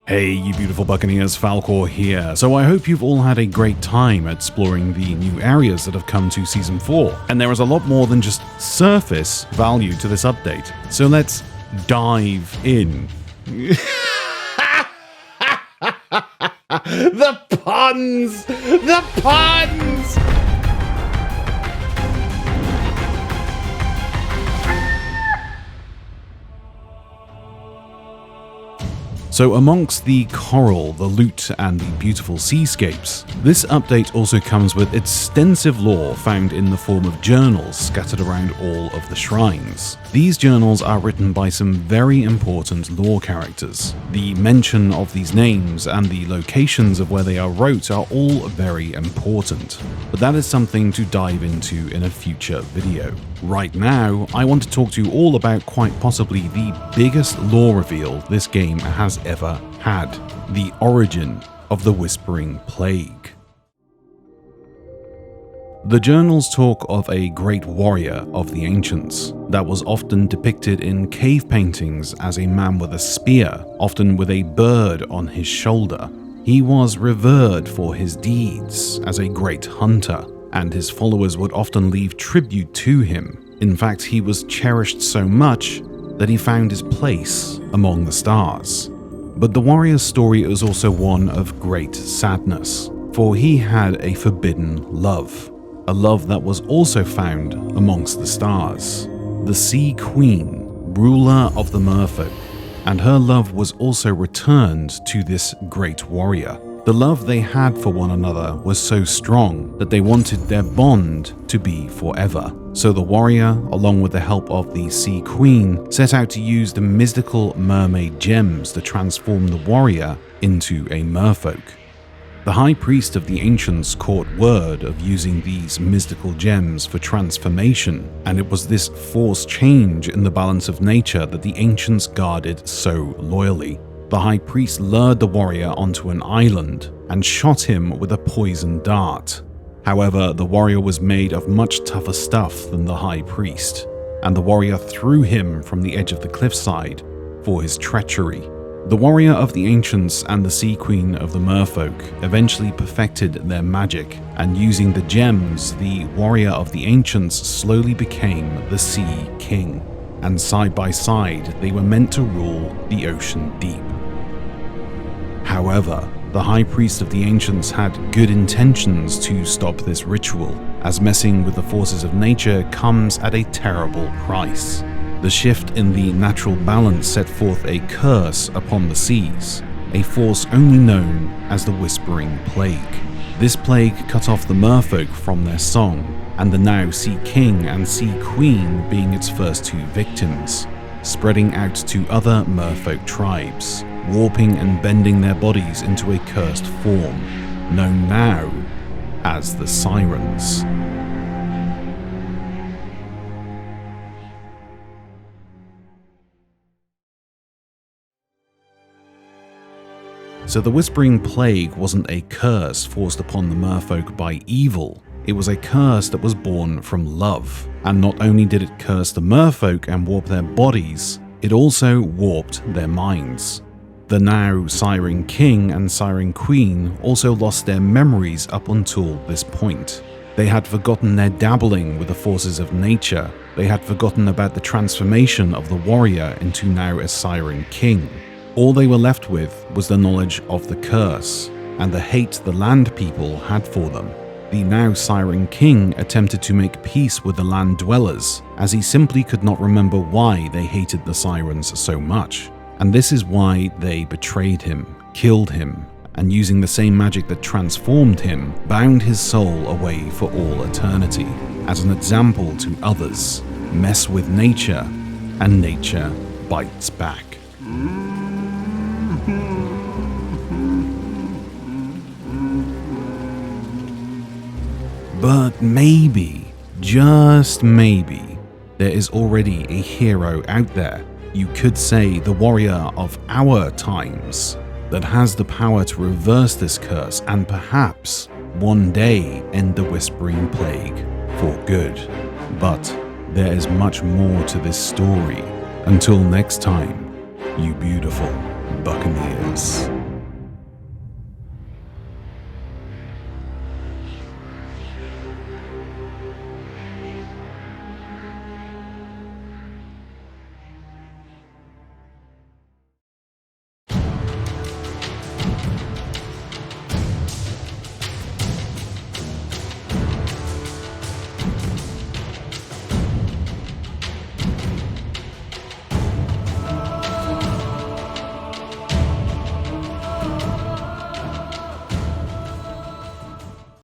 Hey, you beautiful Buccaneers, Falcore here. So I hope you've all had a great time exploring the new areas that have come to Season 4. And there is a lot more than just surface value to this update. So let's dive in. The puns! The puns! So amongst the coral, the loot, and the beautiful seascapes, this update also comes with extensive lore found in the form of journals scattered around all of the shrines. These journals are written by some very important lore characters. The mention of these names and the locations of where they are wrote are all very important, but that is something to dive into in a future video. Right now, I want to talk to you all about quite possibly the biggest lore reveal this game has ever had, the origin of the Whispering Plague. The journals talk of a great warrior of the ancients that was often depicted in cave paintings as a man with a spear, often with a bird on his shoulder. He was revered for his deeds as a great hunter, and his followers would often leave tribute to him. In fact, he was cherished so much that he found his place among the stars. But the warrior's story is also one of great sadness, for he had a forbidden love, a love that was also found amongst the stars. The Sea Queen, ruler of the merfolk, and her love was also returned to this great warrior. The love they had for one another was so strong that they wanted their bond to be forever. So the warrior, along with the help of the Sea Queen, set out to use the mystical mermaid gems to transform the warrior into a merfolk. The high priest of the ancients caught word of using these mystical gems for transformation, and it was this forced change in the balance of nature that the ancients guarded so loyally. The high priest lured the warrior onto an island and shot him with a poisoned dart. However, the warrior was made of much tougher stuff than the high priest, and the warrior threw him from the edge of the cliffside for his treachery. The warrior of the ancients and the Sea Queen of the merfolk eventually perfected their magic, and using the gems, the warrior of the ancients slowly became the Sea King, and side by side they were meant to rule the ocean deep. However, the high priest of the ancients had good intentions to stop this ritual, as messing with the forces of nature comes at a terrible price. The shift in the natural balance set forth a curse upon the seas, a force only known as the Whispering Plague. This plague cut off the merfolk from their song, and the now Sea King and Sea Queen being its first two victims, spreading out to other merfolk tribes, warping and bending their bodies into a cursed form, known now as the Sirens. So the Whispering Plague wasn't a curse forced upon the merfolk by evil, it was a curse that was born from love. And not only did it curse the merfolk and warp their bodies, it also warped their minds. The now Siren King and Siren Queen also lost their memories up until this point. They had forgotten their dabbling with the forces of nature. They had forgotten about the transformation of the warrior into now a Siren King. All they were left with was the knowledge of the curse and the hate the land people had for them. The now Siren King attempted to make peace with the land dwellers, as he simply could not remember why they hated the Sirens so much. And this is why they betrayed him, killed him, and using the same magic that transformed him, bound his soul away for all eternity. As an example to others, mess with nature, and nature bites back. But maybe, just maybe, there is already a hero out there, you could say the warrior of our times, that has the power to reverse this curse and perhaps one day end the Whispering Plague for good. But there is much more to this story. Until next time, you beautiful Buccaneers.